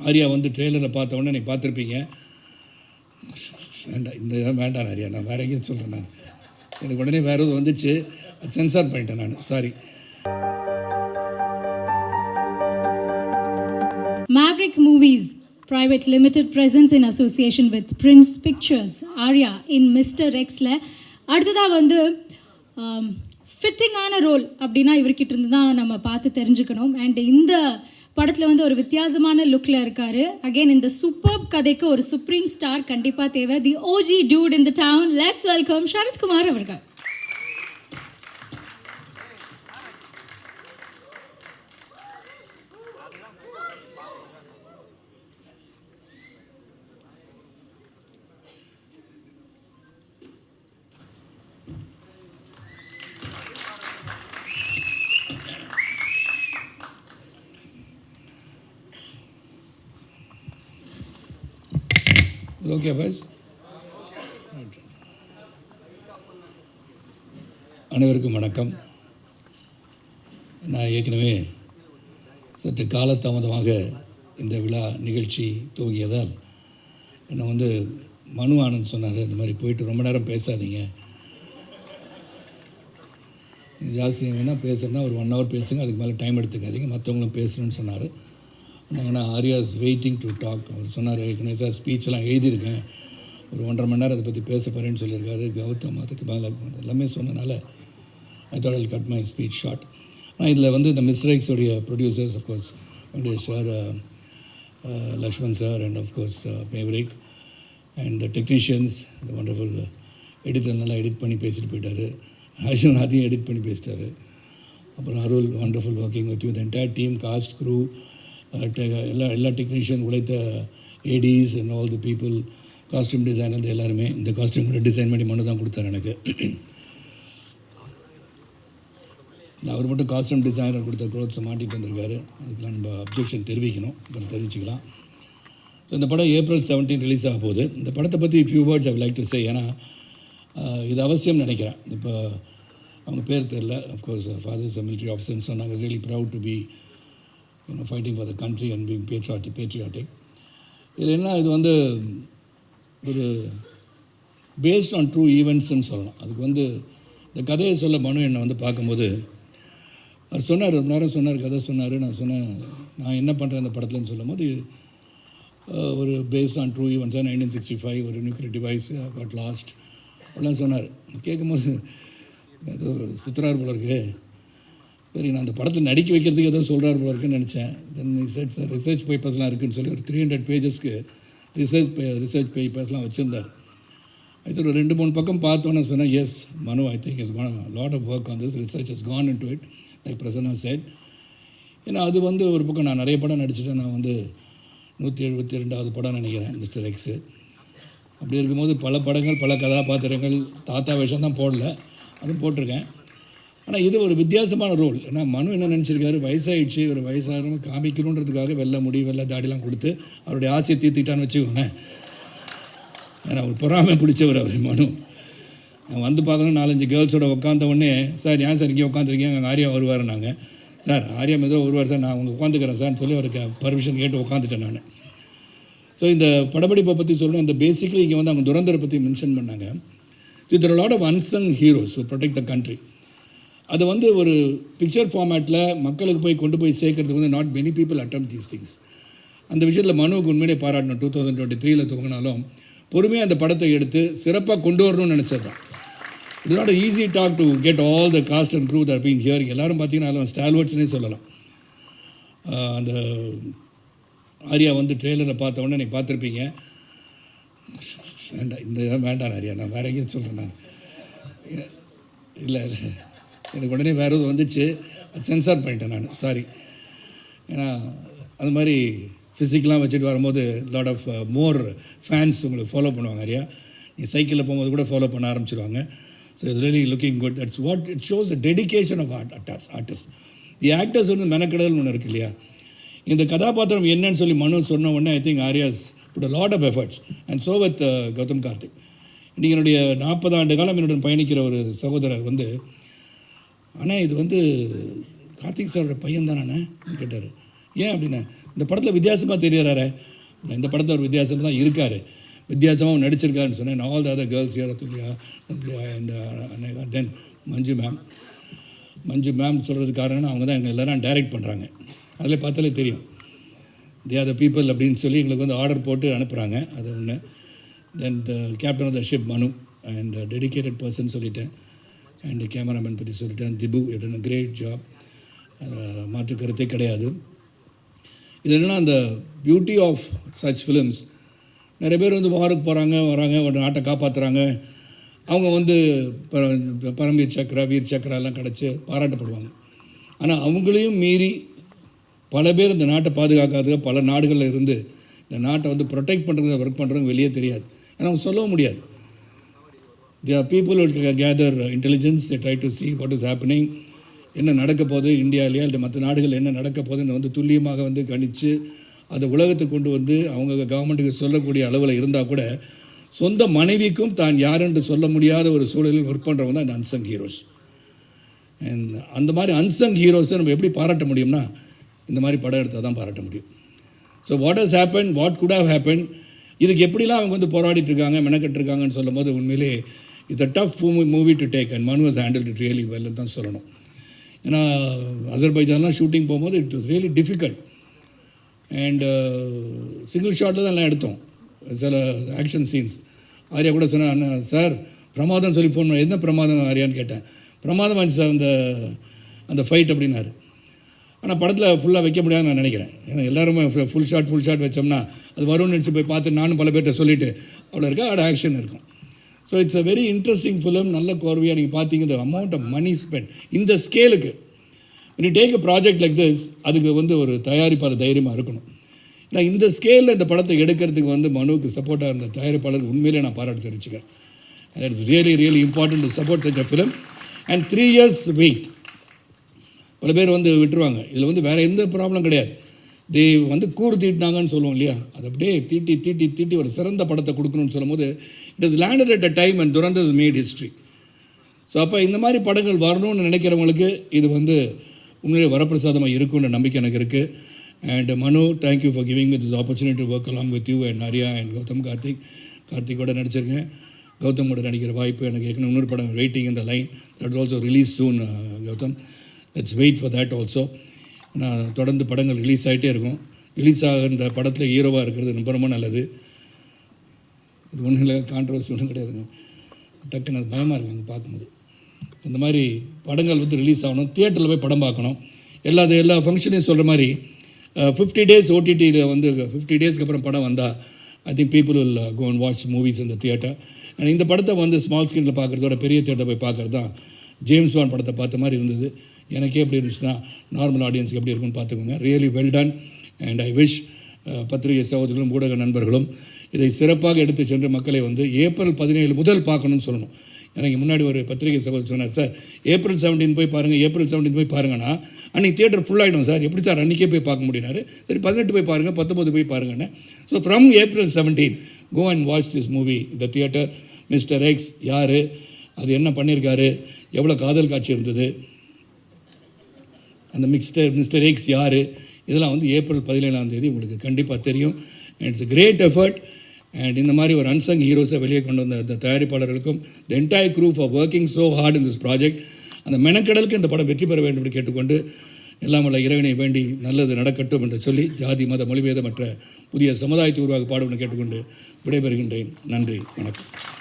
ஆர்யா வந்து ட்ரெய்லரை பார்த்த உடனே நீங்கள் பார்த்துருப்பீங்க. வேண்டாம், இந்த இதெல்லாம் வேண்டாம் ஆர்யா, நான் வேறு எங்கேயும் சொல்கிறேன். நான் எனக்கு உடனே வேறு எதுவும் வந்துச்சு, அது சென்சார் பண்ணிட்டேன் நான், sorry. Maverick Movies Private Limited presents in association with Prince Pictures Arya in Mr. Xல அடுத்ததாக வந்து ஃபிட்டிங்கான ரோல் அப்படின்னா இவர்கிட்ட இருந்து தான் நம்ம பார்த்து தெரிஞ்சுக்கணும். அண்ட் இந்த படத்தில் வந்து ஒரு வித்தியாசமான லுக்கில் இருக்கார். அகெயின் இந்த சூப்பர் கதைக்கு ஒரு சுப்ரீம் ஸ்டார் கண்டிப்பாக தேவை. The OG dude in the town. Let's welcome Sarathkumar அவர்கள். Okay boss. அனைவருக்கும் வணக்கம். நான் ஏற்கனவே சற்று காலதாமதமாக இந்த விழா நிகழ்ச்சி துவங்கியதால் என்னை வந்து மனு ஆனந்த் சொன்னார், இந்த மாதிரி போயிட்டு ரொம்ப நேரம் பேசாதீங்க, ஜாஸ்தி வேணால் பேசுகிறேன்னா ஒரு 1 hour பேசுங்க, அதுக்கு மேலே டைம் எடுத்துக்காதீங்க, மற்றவங்களும் பேசணும்னு சொன்னார். ஏன்னா Arya is waiting to talk. அவர் சொன்னார், ஏற்கனவே சார் ஸ்பீச்செலாம் எழுதியிருக்கேன், ஒரு 1.5 மணி நேரம் அதை பற்றி பேச போகிறேன்னு சொல்லியிருக்காரு. கௌதம் அதுக்கு மேலே எல்லாமே சொன்னனால I thought I'll cut my speech short. ஆனால் இதில் வந்து இந்த மிஸ்டர் எக்ஸோடைய producers of course Venkatesh sir, Lakshman sir and of course Maverick and the technicians, இந்த வண்டர்ஃபுல் எடிட்டர் நல்லா எடிட் பண்ணி பேசிட்டு போயிட்டார். ஆஷுன் அதையும் எடிட் பண்ணி பேசிட்டார். அப்புறம் Arul, wonderful working with you, the entire team, cast, crew, எல்லா டெக்னீஷியன், உழைத்த ADs and all the people, costume designer எல்லாருமே. இந்த காஸ்டியூம் கூட டிசைன் பண்ணி மனு தான் கொடுத்தார் எனக்கு. அவர் மட்டும் காஸ்டியூம் டிசைனர் கொடுத்த க்ளோத்ஸை மாட்டிகிட்டு வந்திருக்காரு. அதுக்கெலாம் நம்ம அப்ஜெக்ஷன் தெரிவிக்கணும், அப்புறம் தெரிவிச்சுக்கலாம். ஸோ இந்த படம் April 17 ரிலீஸ் ஆக போகுது. இந்த படத்தை பற்றி few words I like to say. ஏன்னா இது அவசியம் நினைக்கிறேன். இப்போ அவங்க பேர் தெரில, அஃப்கோர்ஸ் ஃபாதர்ஸ் மிலிட்ரி ஆஃபீஸர்னு சொன்னாங்க. Really proud to be fighting for the country and being patriotic. இதில் என்ன, இது வந்து ஒரு பேஸ்ட் ஆன் ட்ரூ ஈவெண்ட்ஸ்ன்னு சொல்லலாம். அதுக்கு வந்து இந்த கதையை சொல்ல மனு என்னை வந்து பார்க்கும்போது அவர் சொன்னார், ரொம்ப நேரம் சொன்னார், கதை சொன்னார். நான் சொன்னேன், நான் என்ன பண்ணுறேன் இந்த படத்துலன்னு சொல்லும் போது ஒரு பேஸ்ட் ஆன் ட்ரூ ஈவெண்ட்ஸ், 1965 ஒரு நியூக்ளியர் டிவைஸ் காட் லாஸ்ட் அப்படிலாம் சொன்னார். கேட்கும்போது ஏதோ சுற்றுறார் போல இருக்கு, சரி நான் அந்த படத்தில் நடிக்க வைக்கிறதுக்கு ஏதோ சொல்கிறார் போல இருக்குன்னு நினச்சேன். தென் ரிசர்ச் பேப்பர்ஸ்லாம் இருக்குதுன்னு சொல்லி ஒரு 300 பேஜஸ்க்கு ரிசர்ச் பேப்பர்ஸ்லாம் வச்சுருந்தார். அது ஒரு 2-3 பக்கம் பார்த்தோன்னே சொன்னேன், yes Manu, I think is gone lot of work on this, research has gone into it like Prasanna said. ஏன்னா அது வந்து ஒரு பக்கம் நான் நிறைய படம் நடிச்சுட்டேன். நான் வந்து 172வது படம் நினைக்கிறேன் மிஸ்டர் எக்ஸு. அப்படி இருக்கும்போது பல படங்கள், பல கதாபாத்திரங்கள், தாத்தா வேஷம் தான் போடல, அதுவும் போட்டிருக்கேன். ஆனால் இது ஒரு வித்தியாசமான ரோல். ஏன்னா மனு என்ன நினச்சிருக்காரு, வயசாகிடுச்சு, ஒரு வயசாக காமிக்கணுன்றதுக்காக வெள்ளை முடி வெள்ளை தாடிலாம் கொடுத்து அவருடைய ஆசையை தீர்த்திட்டான்னு வச்சுக்கோங்க. ஏன்னா அவர் பொறாமை பிடிச்சவர் அவர் மனு. நான் வந்து பார்க்கணும் 4-5 கேர்ள்ஸோட உட்காந்த உடனே, சார் ஏன் சார் இங்கே உட்காந்துருக்கீங்க, அங்கே ஆர்யா வருவார். நாங்கள் சார் ஆர்யா மெதோ வருவார் சார், நான் அவங்க உட்காந்துக்கிறேன் சார்னு சொல்லி அவருக்கு பர்மிஷன் கேட்டு உட்காந்துட்டேன் நான். ஸோ இந்த படப்பிடிப்பை பற்றி சொல்லணும். இந்த பேசிக்கலி இங்கே வந்து அவங்க துரந்தரை பற்றி மென்ஷன் பண்ணாங்க. ஸோ இதில் lot of unsung heroes to protect the country. அது வந்து ஒரு பிக்சர் ஃபார்மேட்டில் மக்களுக்கு கொண்டு போய் சேர்க்கறதுக்கு வந்து not many people attempt these things. அந்த விஷயத்தில் மனுவுக்கு உண்மையிலே பாராட்டணும். 2023 துவங்கினாலும் பொறுமையாக அந்த படத்தை எடுத்து சிறப்பாக கொண்டு வரணும்னு நினச்சது தான். It's not easy talk to get all the cast and crew that been here. எல்லோரும் பார்த்தீங்கன்னா ஸ்டால்வர்ட்ஸ்னே சொல்லலாம். அந்த ஆர்யா வந்து ட்ரெய்லரை பார்த்த உடனே நீங்கள் பார்த்துருப்பீங்க. வேண்டாம், இந்த இதெல்லாம் வேண்டாம் ஆர்யா, நான் வேறு எங்கேயும் சொல்கிறேன். நான் இல்லை, எனக்கு உடனே வேறு எதுவும் வந்துச்சு, அது சென்சார் பண்ணிட்டேன் நான், சாரி. ஏன்னா அது மாதிரி ஃபிசிக்கெலாம் வச்சுட்டு வரும்போது லாட் ஆஃப் மோர் ஃபேன்ஸ் உங்களுக்கு ஃபாலோ பண்ணுவாங்க. ஆர்யா நீ சைக்கிளில் போகும்போது கூட ஃபாலோ பண்ண ஆரம்பிச்சிடுவாங்க. So it's really looking good. That's what it shows the dedication of artist. The actors வந்து மெனக்கடல் ஒன்று இருக்குது இல்லையா. இந்த கதாபாத்திரம் என்னன்னு சொல்லி மனு சொன்ன உடனே I think Arya's put a lot of efforts and so with Gautham Karthik. இன்றைக்கி என்னுடைய 40 ஆண்டு காலம் என்னுடன் பயணிக்கிற ஒரு சகோதரர் வந்து, ஆனால் இது வந்து கார்த்திக் சாரோட பையன் தானே கேட்டார். ஏன் அப்படின்னா இந்த படத்தில் வித்தியாசமாக தெரியறாரு, இந்த படத்தில் ஒரு வித்தியாசமாக தான் இருக்கார், வித்தியாசமாக நடிச்சிருக்காருன்னு சொன்னேன். All the other girls here, துல்லியா அண்ட் தென் மஞ்சு மேம் சொல்கிறதுக்கு காரணம் அவங்க தான் எங்கள் எல்லோரும் டைரக்ட் பண்ணுறாங்க. அதில் பார்த்தாலே தெரியும் தே ஆர் த பீப்புள் அப்படின்னு சொல்லி எங்களுக்கு வந்து ஆர்டர் போட்டு அனுப்புகிறாங்க. அது ஒன்று. Then the captain of the ship Manu and dedicated person சொல்லிட்டேன். அண்ட் கேமராமேன் பற்றி சொல்லிட்டேன். Dibu it a great job, மாற்று கருத்தே கிடையாது. இது என்னென்னா அந்த பியூட்டி ஆஃப் சச் ஃபிலிம்ஸ், நிறைய பேர் வந்து வாருக்கு போகிறாங்க வராங்க, ஒரு நாட்டை காப்பாற்றுறாங்க, அவங்க வந்து பரம்வீர் சக்ரா வீர் சக்ரா எல்லாம் கிடச்சி பாராட்டப்படுவாங்க. ஆனால் அவங்களையும் மீறி பல பேர் இந்த நாட்டை பாதுகாக்காத பல நாடுகளில் இருந்து இந்த நாட்டை வந்து ப்ரொடெக்ட் பண்ணுறது ஒர்க் பண்ணுறவங்க வெளியே தெரியாது. ஏன்னா அவங்க சொல்லவும் முடியாது. There are people who gather intelligence, they try to see what is happening, என்ன நடக்க போகுது இந்தியாவிலேயே இல்லை மற்ற நாடுகள் என்ன நடக்க போகுதுன்னு வந்து துல்லியமாக வந்து கணித்து அதை உலகத்துக்கு கொண்டு வந்து அவங்க கவர்மெண்ட்டுக்கு சொல்லக்கூடிய அளவில் இருந்தால் கூட சொந்த மனைவிக்கும் தான் யார் என்று சொல்ல முடியாத ஒரு சூழலில் ஒர்க் பண்ணுறவங்க தான் இந்த அன்சங் ஹீரோஸ். அண்ட் அந்த மாதிரி அன்சங் ஹீரோஸை நம்ம எப்படி பாராட்ட முடியும்னா இந்த மாதிரி படம் எடுத்தால் தான் பாராட்ட முடியும். So what has happen, what good have happen, இதுக்கு எப்படிலாம் அவங்க வந்து போராடிட்டுருக்காங்க மெனக்கட்டுருக்காங்கன்னு சொல்லும் போது உண்மையிலே it's a tough movie to take and Manu has handled it really வெல்னு தான் சொல்லணும். ஏன்னா அசர்பைஜான்லாம் ஷூட்டிங் போகும்போது it was really difficult and single ஷாட்டில் தான் எல்லாம் எடுத்தோம். சில ஆக்ஷன் சீன்ஸ் ஆரியா கூட சொன்னேன், சார் பிரமாதம் சொல்லி ஃபோன் பண்ண, என்ன பிரமாதம் ஆரியான்னு கேட்டேன். பிரமாதம் ஆச்சு சார் அந்த ஃபைட் அப்படின்னாரு. ஆனால் படத்தில் ஃபுல்லாக வைக்க முடியாதுன்னு நான் நினைக்கிறேன். ஏன்னா எல்லாருமே ஃபுல் ஷாட் வச்சோம்னா அது வரும்னு நினச்சி போய் பார்த்து நானும் பல பேர்கிட்ட சொல்லிவிட்டு அவ்வளோ இருக்கா அவ்வளோ ஆக்ஷன் இருக்கும். So it's a very interesting film. நல்ல கோர்வையாக நீங்கள் பார்த்தீங்க. இந்த அமௌண்ட் ஆஃப் மணி ஸ்பெண்ட் இந்த ஸ்கேலுக்கு when you take a project like this, அதுக்கு வந்து ஒரு தயாரிப்பாளர் தைரியமாக இருக்கணும். ஏன்னா இந்த ஸ்கேலில் இந்த படத்தை எடுக்கிறதுக்கு வந்து மனுவுக்கு சப்போர்ட்டாக இருந்த தயாரிப்பாளர் உண்மையிலே நான் பாராட்டு தெரிவிச்சுக்கிறேன். That is really important to support such a film. And 3 years wait. பல பேர் வந்து விட்டுருவாங்க. இதில் வந்து வேறு எந்த ப்ராப்ளம் கிடையாது. தே வந்து கூறு தீட்டினாங்கன்னு சொல்லுவோம் இல்லையா, அது அப்படியே தீட்டி ஒரு சிறந்த படத்தை கொடுக்கணும்னு சொல்லும் போது it is landed at a time and Durandhar mat history. So அப்போ இந்த மாதிரி படங்கள் வரணும்னு நினைக்கிறவங்களுக்கு இது வந்து உண்மையிலே வரப்பிரசாதமாக இருக்குன்ற நம்பிக்கை எனக்கு இருக்குது. And Manu, thank you for giving me this opportunity to work along with you and Arya and Gautham. கார்த்திகோட நடிச்சிருக்கேன். கௌதமோட நடிக்கிற வாய்ப்பு எனக்கு ஏற்கனவே இன்னொரு படம் வெயிட்டிங் இந்த line that also release soon. Gautham, let's wait for that also. நான் தொடர்ந்து படங்கள் ரிலீஸ் ஆகிட்டே இருக்கும். ரிலீஸ் ஆகின்ற படத்தில் ஹீரோவாக இருக்கிறது ரொம்ப ரொம்ப நல்லது. இது ஒன்றும் இல்லை, கான்ட்ரவர்சி ஒன்றும் கிடையாதுங்க. டக்குன்னு அது பயமாக இருக்குங்க பார்க்கும்போது. இந்த மாதிரி படங்கள் வந்து ரிலீஸ் ஆகணும், தியேட்டரில் போய் படம் பார்க்கணும். எல்லா ஃபங்க்ஷனையும் சொல்கிற மாதிரி 50 days ஓடிடியில் வந்து 50 daysக்கு அப்புறம் படம் வந்தால் I think people will go and watch movies இந்த தியேட்டர். அண்ட் இந்த படத்தை வந்து ஸ்மால் ஸ்க்ரீனில் பார்க்குறதோட பெரிய தியேட்டர் போய் பார்க்குறது தான் ஜேம்ஸ் பாண்ட் படத்தை பார்த்த மாதிரி இருந்தது. எனக்கே எப்படி இருந்துச்சுன்னா நார்மல் ஆடியன்ஸுக்கு எப்படி இருக்குன்னு பார்த்துக்கோங்க. Really well done. And I wish பத்திரிகை சகோதரர்களும் ஊடக நண்பர்களும் இதை சிறப்பாக எடுத்து சென்று மக்களை வந்து April 17 முதல் பார்க்கணும்னு சொல்லணும். எனக்கு முன்னாடி ஒரு பத்திரிகை சகோதரர் சொன்னார், சார் April 17 போய் பாருங்கள் பாருங்கன்னா அன்றைக்கி தியேட்டர் ஃபுல்லாகிடும் சார், எப்படி சார் அன்றைக்கே போய் பார்க்க முடியினாரு. சரி 18 போய் பாருங்கள், 19 போய் பாருங்கன்னு. So from April 17 go and watch this movie இந்த தியேட்டர். மிஸ்டர் எக்ஸ் யார், அது என்ன பண்ணியிருக்காரு, எவ்வளோ காதல் காட்சி இருந்தது, அந்த மிஸ்டர் எக்ஸ் யார், இதெல்லாம் வந்து April 17 உங்களுக்கு கண்டிப்பாக தெரியும். And it's great effort. And இந்த மாதிரி ஒரு அன்சங் ஹீரோஸை வெளியே கொண்டு வந்த அந்த தயாரிப்பாளர்களுக்கும் the entire group of working so hard in this project, அந்த மெனக்கடலுக்கு இந்த படம் வெற்றி பெற வேண்டும் என்று கேட்டுக்கொண்டு எல்லாம் வல்ல இறைவனை வேண்டி நல்லது நடக்கட்டும் என்று சொல்லி ஜாதி மத மொழிபேதமற்ற புதிய சமுதாயத்தை உருவாக பாடுவென கேட்டுக்கொண்டு விடைபெறுகின்றேன். நன்றி, வணக்கம்.